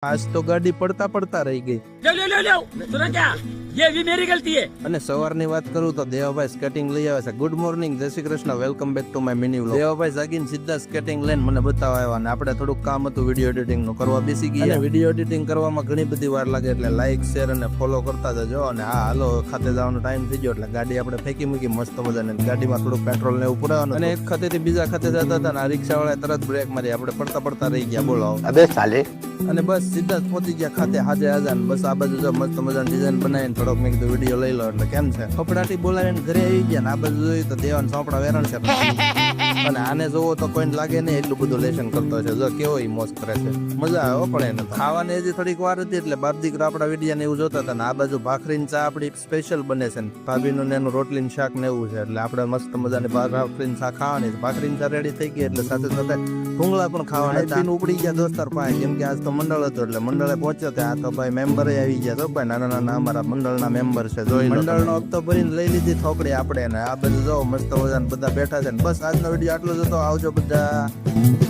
आज तो गाड़ी પડતા પડતા રહી ગઈ. सुना क्या ये भी मेरी गलती है. અને સવારની વાત કરું તો દેવાભાઈ સ્કેટિંગ લઈ આવે છે. ગુડ મોર્નિંગ, જય Shri Krishna, welcome back to my mini vlog. Devabhai જાગીને સીધા સ્કેટિંગ લઈને મને બતાવવા આવ્યા અને આપણે થોડુંક કામ હતું વિડીયો એડિટિંગ નું કરવા બેસી ગયા. અને વિડીયો એડિટિંગ કરવામાં ઘણી બધી વાર લાગે એટલે લાઈક શેર અને ફોલો કરતા જજો. અને હા હાલો ખાતે જવાનો ટાઈમ થઈ ગયો એટલે ગાડી આપણે ફેંકી મૂકી મસ્ત મજાની. ગાડીમાં થોડુંક પેટ્રોલ ને એવું પુરાવાનું અને એક ખાતેથી બીજા ખાતે જતા હતા અને આ રિક્ષા વાળા તરત બ્રેક મારી. આપણે પડતા પડતા રહી ગયા. બોલો અબે સાલે. અને બસ સીધા જ પહોંચી ગયા ખાતે હાજે હાજર. બસ આ બાજુ જો મસ્ત મજાની ડિઝાઇન બનાવીને થોડોક મેં કીધું વિડીયો લઈ લો એટલે કેમ છે કપડાથી બોલાવીને ઘરે આવી ગયા. ને આ બાજુ જોયું તો દેવાન સોપડા વેરણ છે અને આને જોવો તો કોઈને લાગે નહીં એટલું બધું લેશન કરતો છે. જો કેવો ઈ મોજ કરે છે, મજા આવે પણ એને. ખાવાની હજી થોડીક વાર હતી એટલે બાપ દીકરો આપણા વિડીયો ને એવું જોતા હતા. ને આ બાજુ ભાખરી ચા આપડી સ્પેશિયલ બને છે. ભાભીનું ને એનું રોટલી ને શાક ને એવું છે એટલે આપણે મસ્ત મજાની ભાખરી ચા ખાવાની. ભાખરી ચા રેડી થઈ ગઈ એટલે સાથે સાથે ભૂંગળા પણ ખાવાના. ઉપડી ગયા દોસ્તાર પાસે કેમ કે આજ તો મંડળ હતું એટલે મંડળે પહોંચ્યો ત્યાં તો ભાઈ મેમ્બર આવી ગયા. તો ભાઈ નાના નાના અમારા મંડળના મેમ્બર છે. જોઈ મંડળનો હપ્તો ભરીને લઈ લીધી થોકડી આપણે. ને આ બધું જો મસ્ત મજાને બધા બેઠા છે. બસ આજનો વિડીયો આટલો જ હતો. આવજો બધા.